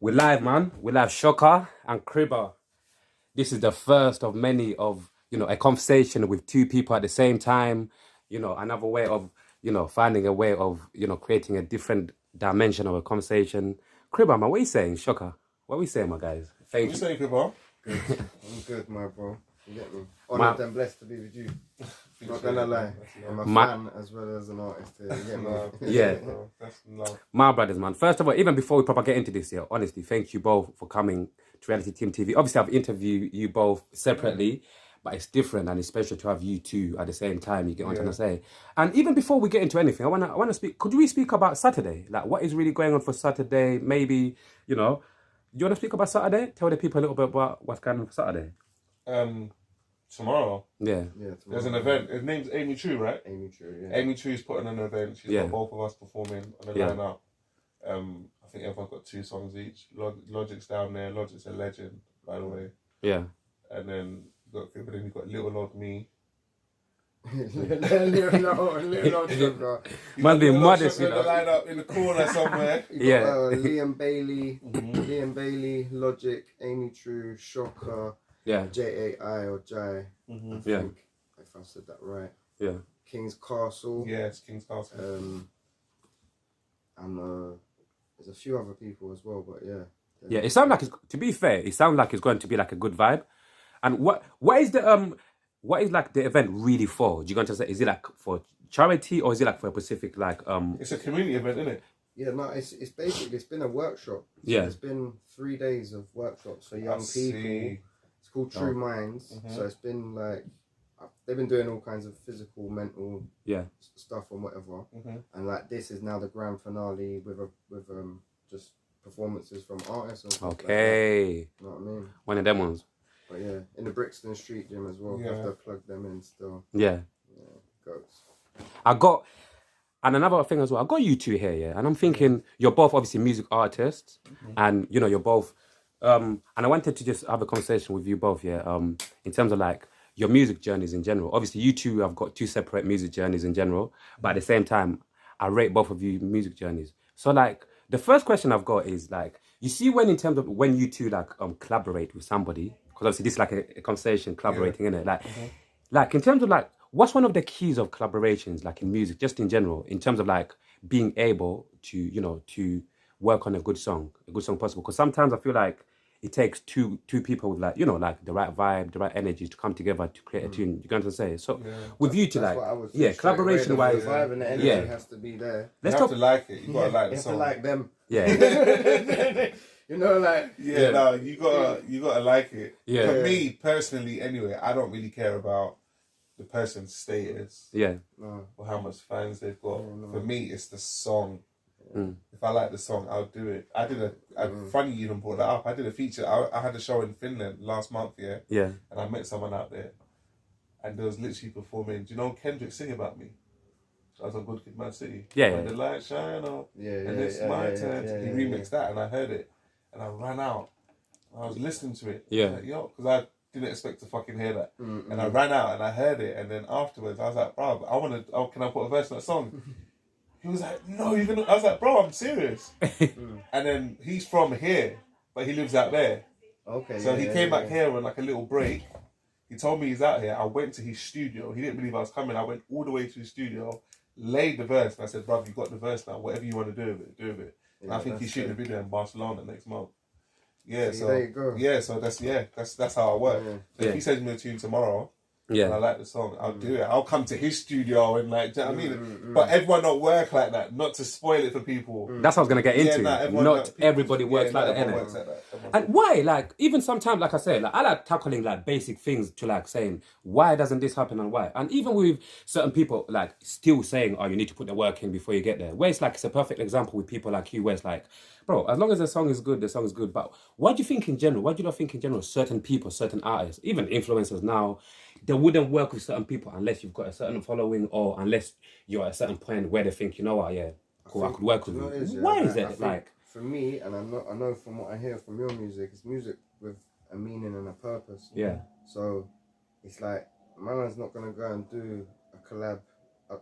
We're live, man. We're live. Shocka and Criba. This is the first of many of, a conversation with two people at the same time. Another way of, finding a way of, creating a different dimension of a conversation. Criba, man, what are you saying? Shocka, what are we saying, my guys? Thank you. What are you saying, Criba? Good. I'm good, my bro. You get me? Honoured and blessed to be with you. Not gonna lie. I'm a fan as well as an artist here. You get me? Yeah. That's love. My brothers, man. First of all, even before we proper get into this here, honestly, thank you both for coming to Reality Team TV. Obviously, I've interviewed you both separately, but it's different and it's special to have you two at the same time. You get what I'm trying to say. And even before we get into anything, I wanna speak. Could we speak about Saturday? Like, what is really going on for Saturday? Maybe, you wanna speak about Saturday? Tell the people a little bit about what's going on for Saturday. Tomorrow. Yeah. Tomorrow. There's an event. His name's Amy True, right? Amy True, yeah. Amy True's putting on an event. She's got both of us performing on the lineup. I think everyone's got 2 songs each. Logic's down there. Logic's a legend, by the way. Yeah. And then you've got Little Old Me. Little old sugar. Man, be modest, in the lineup in the corner somewhere. Yeah. Liam Bailey, Logic, Amy True, Shocka, Yeah. J-A-I or Jai. I think, if I said that right. Yeah. King's Castle. Yeah, it's King's Castle. And there's a few other people as well, but yeah. Yeah, it sounds like to be fair, it sounds like it's going to be like a good vibe. And what is like the event really for? Do you going to say, is it like for charity or is it like for a specific like It's a community event, isn't it? Yeah, no, it's basically, it's been a workshop. So yeah. It's been 3 days of workshops for young people. It's called True Minds. So it's been like, they've been doing all kinds of physical, mental stuff and whatever. And like this is now the grand finale with just performances from artists and stuff like that. You know what I mean? One of them ones. But yeah, in the Brixton Street Gym as well. Have to plug them in still. Yeah. Goats. And another thing as well, I got you two here, yeah. And I'm thinking you're both obviously music artists, and you're both. And I wanted to just have a conversation with you both, yeah. In terms of like your music journeys in general. Obviously, you two have got 2 separate music journeys in general, but at the same time, I rate both of you music journeys. So like, the first question I've got is like, you see when in terms of when you two like collaborate with somebody, because obviously this is like a conversation collaborating, innit? Like, like in terms of like, what's one of the keys of collaborations, like in music, just in general, in terms of like being able to, to work on a good song possible? Because sometimes I feel like it takes two people with like, like the right vibe, the right energy to come together to create a tune. You're going to say so. With you two, like, collaboration wise, the vibe and the energy has to be there. Let's talk. To like it. You gotta like the you song. have to like them. Yeah. Like you gotta like it. Yeah. For me personally, anyway, I don't really care about the person's status. Yeah. Or how much fans they've got. For me, it's the song. If I like the song, I'll do it. I did funny you even brought that up. I did a feature. I had a show in Finland last month, yeah, and I met someone out there, and they was literally performing. Do you know Kendrick Sing About Me? I was on Good Kid, Mad City. When the light shine on, and it's my turn. He remixed that, and I heard it, and I ran out. I was listening to it. Yeah, like, yo, because I didn't expect to fucking hear that, and I ran out and I heard it, and then afterwards I was like, bro, can I put a verse in that song? He was like, no, you're gonna. I was like, bro, I'm serious. And then he's from here, but he lives out there. Okay. So he came back here on like a little break. He told me he's out here. I went to his studio. He didn't believe I was coming. I went all the way to his studio, laid the verse, and I said, bro, you got the verse now. Whatever you want to do with it, do with it. And I think he's shooting a video in Barcelona next month. Yeah, so there you go. Yeah, so that's how I work. So if he sends me a tune tomorrow, and I like the song, I'll do it. I'll come to his studio and like, do you know what I mean? But everyone don't work like that, not to spoil it for people. That's what I was going to get into. Not everybody works like that, works like that. And why? Like, even sometimes, like I said, like I like tackling like basic things to like saying, why doesn't this happen and why? And even with certain people like still saying, oh, you need to put the work in before you get there. Where it's like, it's a perfect example with people like you where it's like, bro, as long as the song is good, the song is good. But why do you think in general, certain people, certain artists, even influencers now, they wouldn't work with certain people unless you've got a certain following or unless you're at a certain point where they think, you know what, yeah, cool, I could work with you. Why is it like? For me, and I know from what I hear from your music, it's music with a meaning and a purpose. Yeah. So it's like, man's not going to go and do a collab,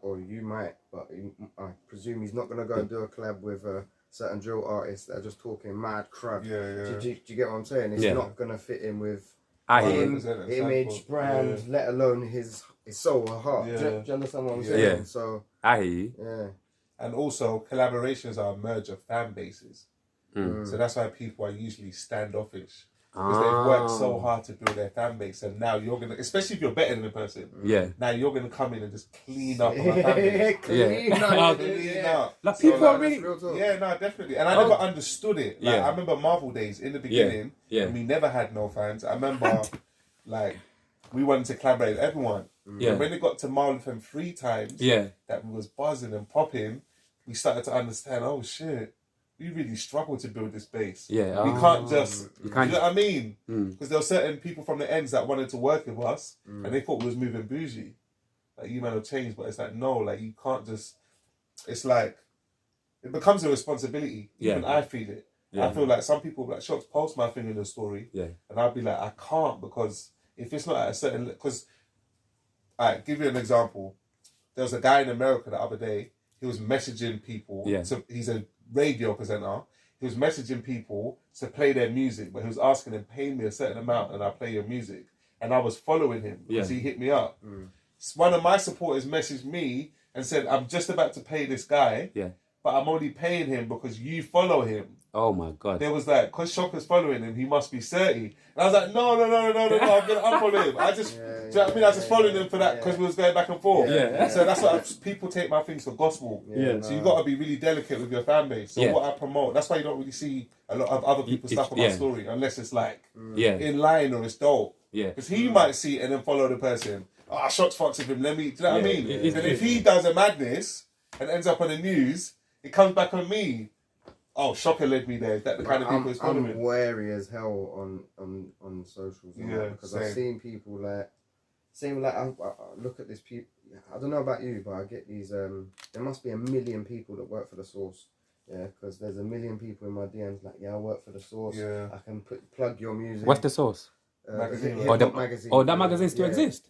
or you might, but I presume he's not going to go and do a collab with certain drill artists that are just talking mad crap. Yeah. Do you get what I'm saying? It's not gonna fit in with image, brand, let alone his soul or heart. Do you understand what I'm saying? Yeah. So I hear you. Yeah. And also, collaborations are a merge of fan bases. So that's why people are usually standoffish. Because they've worked so hard to build their fan base, and now you're gonna, especially if you're better than the person, now you're gonna come in and just clean up on a fan base. Clean up. Like people are really, no, definitely. And I never understood it. Like I remember Marvel days in the beginning, and we never had no fans. I remember, like, we wanted to collaborate with everyone. And when it got to Marvel FM 3 times, that was buzzing and popping, we started to understand. Oh shit. We really struggle to build this base. We can't just, you know what I mean? Because there were certain people from the ends that wanted to work with us, and they thought we was moving bougie. Like, you might have changed, but it's like, no, like, you can't just, it's like, it becomes a responsibility. Even I feel it. I feel like some people, like, Shocks post my thing in the story, and I'll be like, I can't, because if it's not at a certain, because, alright, give you an example. There was a guy in America the other day, he was messaging people, so he's a radio presenter. He was messaging people to play their music, but he was asking them, pay me a certain amount and I'll play your music. And I was following him because he hit me up. One of my supporters messaged me and said, I'm just about to pay this guy, but I'm only paying him because you follow him. Oh my God. There was like, because Shocka's following him, he must be 30. And I was like, no, I'm going to unfollow him. I just, do you know what I mean? I was just following him for that because we was going back and forth. So that's why people take my things for gospel. So you got to be really delicate with your fan base. So what I promote, that's why you don't really see a lot of other people's stuff on my story, unless it's like in line or it's dope. Because he might see it and then follow the person. Shots fucks with him, let me, do you know what I mean? And if he does a madness and ends up on the news, it comes back on me. Oh, Shocka led me there. Is that the kind of people he's following? I'm wary as hell on socials. Because I've seen people like, I look at this people. I don't know about you, but I get these. There must be 1 million people that work for the Source. Because there's 1 million people in my DMs like, I work for the Source. I can plug your music. What's the Source? Magazine. That magazine still exists?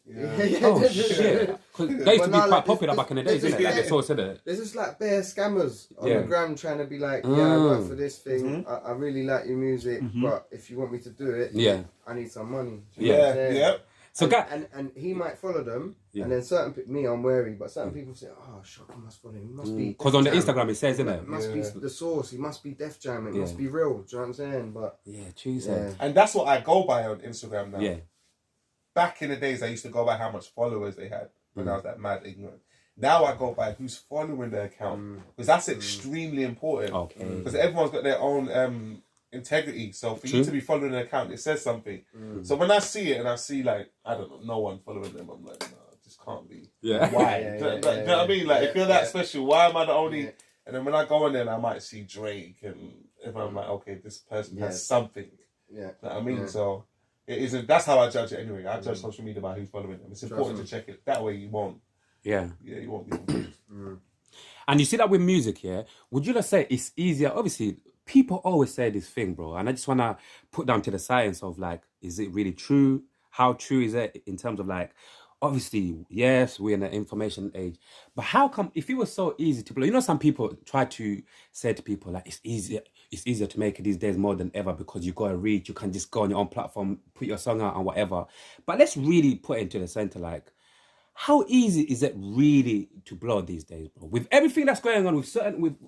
Oh shit. They used to be quite popular back in the days, isn't it? Like the Source, isn't it? There's just like bare scammers on the gram trying to be like, I work for this thing, I really like your music, but if you want me to do it, I need some money. So and he might follow them, and then me, I'm wary, but certain people say, Shocka must follow him. He must be. Because on the Instagram it says, isn't it? It must be the Source. He must be Def Jam. It must be real. Do you know what I'm saying? But and that's what I go by on Instagram now. Back in the days, I used to go by how much followers they had when I was that mad ignorant. Now I go by who's following their account because that's extremely important. Because everyone's got their own integrity. So for you to be following an account, it says something. So when I see it and I see like, I don't know, no one following them, I'm like, no, this can't be. Why? Do you know what I mean? Like, if you're that special, why am I the only... And then when I go on there, I might see Drake and if I'm like, okay, this person has something. You know what I mean? So it isn't... That's how I judge it anyway. I judge social media by who's following them. It's important to check it. That way you won't. You won't be confused. And you see that with music, would you just say it's easier? Obviously, people always say this thing, bro, and I just want to put down to the science of like, is it really true? How true is it in terms of like, obviously, yes, we're in an information age, but how come if it was so easy to blow? You know, some people try to say to people like, it's easier to make it these days more than ever because you got to reach, you can just go on your own platform, put your song out and whatever. But let's really put it into the center, like, how easy is it really to blow these days, bro? With everything that's going on,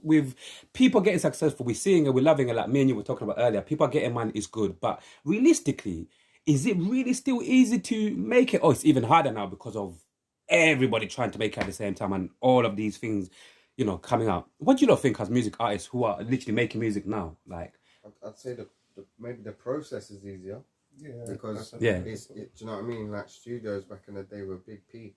with people getting successful, we're seeing it, we're loving it, like me and you were talking about earlier. People are getting money is good, but realistically, is it really still easy to make it? Oh, it's even harder now because of everybody trying to make it at the same time and all of these things, you know, coming out. What do you think as music artists who are literally making music now? Like, I'd say maybe the process is easier. Because do you know what I mean? Like studios back in the day were Big P.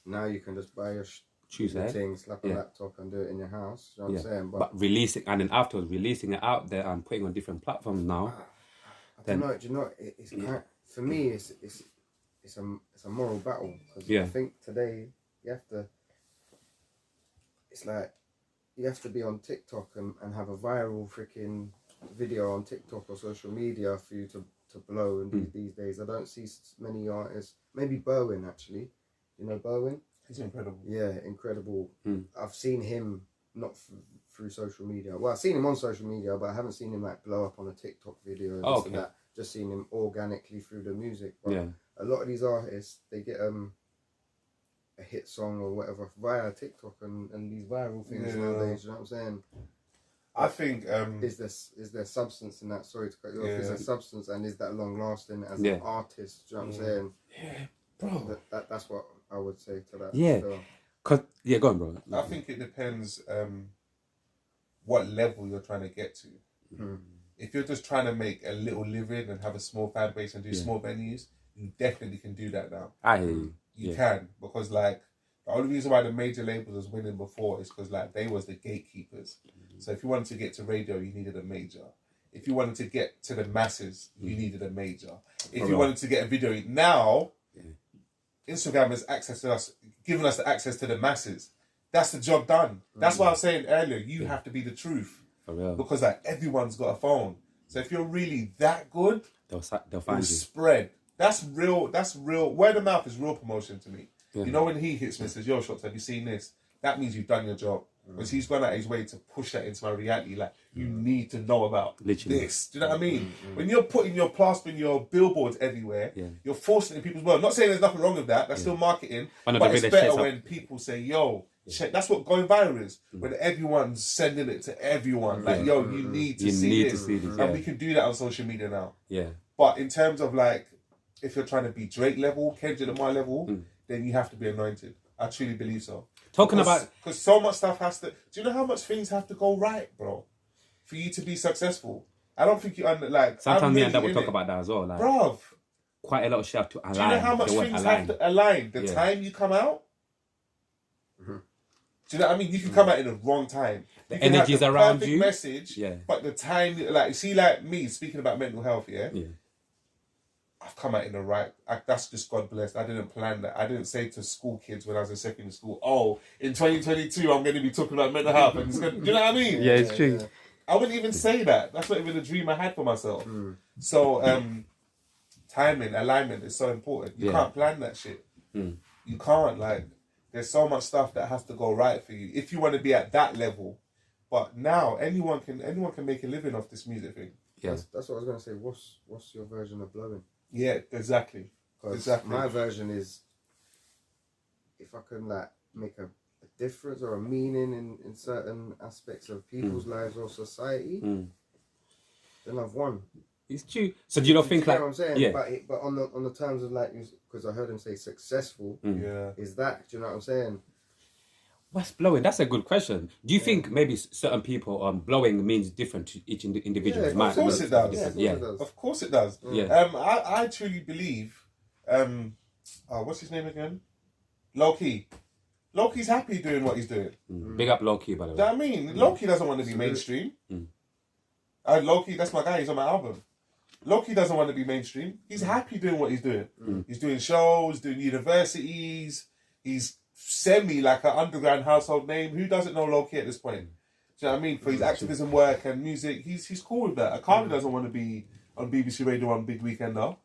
Now you can just buy your thing, slap a laptop and do it in your house. You know what I'm saying? But releasing and then afterwards releasing it out there and putting on different platforms now. I don't know. Do you know? It's kind of, for me, it's a moral battle because I think today you have to. It's like you have to be on TikTok and have a viral freaking video on TikTok or social media for you to blow. And these days, I don't see many artists. Maybe Bowen actually. You know Bowen? He's incredible. Yeah, incredible. I've seen him not through social media. Well, I've seen him on social media, but I haven't seen him like blow up on a TikTok video and this and that. Just seen him organically through the music. But a lot of these artists, they get a hit song or whatever via TikTok and these viral things nowadays. You know what I'm saying? I think is there substance in that? Sorry to cut you off. Is there substance, and is that long lasting as an artist? Do you know what I'm saying? Yeah, bro. That's what I would say to that. Yeah. Cause go on, bro. I think it depends what level you're trying to get to. If you're just trying to make a little living and have a small fan base and do small venues, you definitely can do that now. I hear you. You can, because like the only reason why the major labels was winning before is because like they was the gatekeepers. So if you wanted to get to radio, you needed a major. If you wanted to get to the masses, you needed a major. If you wanted to get a video, now Instagram has access to us, giving us the access to the masses. That's the job done. That's why I was saying earlier, you have to be the truth. For real. Because like everyone's got a phone. So if you're really that good, they'll find it'll you. Spread. That's real. Word of mouth is real promotion to me. Yeah. You know, when he hits me and says, yo, Shots, have you seen this? That means you've done your job. Because he's gone out his way to push that into my reality. Like, you need to know about this. Do you know what I mean? When you're plastering your billboards everywhere, you're forcing it in people's world. Not saying there's nothing wrong with that. That's still marketing. But it's better when people say, yo, check. That's what going viral is. When everyone's sending it to everyone. Like, yo, you need to see this. And we can do that on social media now. Yeah. But in terms of like, if you're trying to be Drake level, Kendrick Lamar level, then you have to be anointed. I truly believe so. Because so much stuff has to. Do you know how much things have to go right, bro, for you to be successful? I don't think you like. Sometimes me and Dad will talk about that as well, like, bruv. Quite a lot of shit have to align. Do you know how much things have to align? The time you come out. Do you know what I mean? You can come out in the wrong time. The energy's around you. Message, but the time, like, see, like me speaking about mental health, I've come out in the right. That's just God blessed. I didn't plan that. I didn't say to school kids when I was in secondary school, oh, in 2022, I'm going to be talking about mental health. And do you know what I mean? Yeah, it's true. I wouldn't even say that. That's not even a dream I had for myself. So, timing, alignment is so important. You can't plan that shit. You can't. Like, there's so much stuff that has to go right for you if you want to be at that level. But now, anyone can make a living off this music thing. Yeah. That's what I was going to say. What's your version of blowing? Yeah, exactly. My version is, if I can like make a difference or a meaning in certain aspects of people's lives or society, then I've won. It's true. So do you not think like? What I'm saying? Yeah. But on the terms of like, because I heard him say successful. Is that? Do you know what I'm saying? What's blowing? That's a good question. Do you think maybe certain people blowing means different to each individual? Yeah, of course it does. Of course it does. Yeah. I truly believe. What's his name again? Low-Key. Low-Key's happy doing what he's doing. Big up Low-Key, by the way. Do you know what I mean? Low-Key doesn't want to be mainstream. Low-Key, that's my guy. He's on my album. Low-Key doesn't want to be mainstream. He's happy doing what he's doing. He's doing shows, doing universities. He's semi like an underground household name. Who doesn't know Low-Key at this point? Do you know what I mean? For his activism work and music, he's cool with that. Akali doesn't want to be on BBC Radio on Big Weekend though.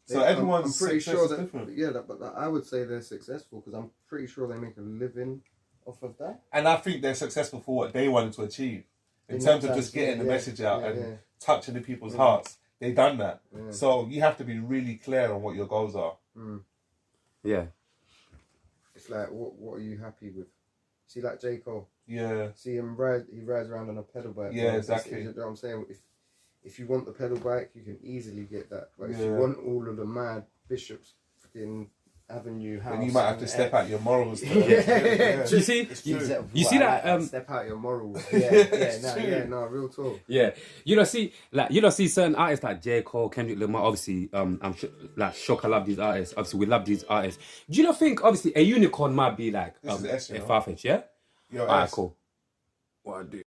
So everyone's I'm pretty sure that different. but I would say they're successful because I'm pretty sure they make a living off of that. And I think they're successful for what they wanted to achieve in terms of just getting the message out and touching the people's hearts. They done that. So you have to be really clear on what your goals are. Yeah. It's like, what are you happy with? See, like J. Cole. Yeah. See him he rides around on a pedal bike. Yeah, exactly. You know what I'm saying? If you want the pedal bike, you can easily get that. But if you want all of the mad Bishops fucking Avenue house, then you might have to step out your morals. You see, you see that step out your morals. No, real talk. Yeah, you don't see certain artists like J. Cole, Kendrick Lamar. Obviously, I'm like Shocka love these artists. Obviously, we love these artists. Do you not think obviously a unicorn might be like a Farfetch? Yeah. Yo, alright, cool. What I do.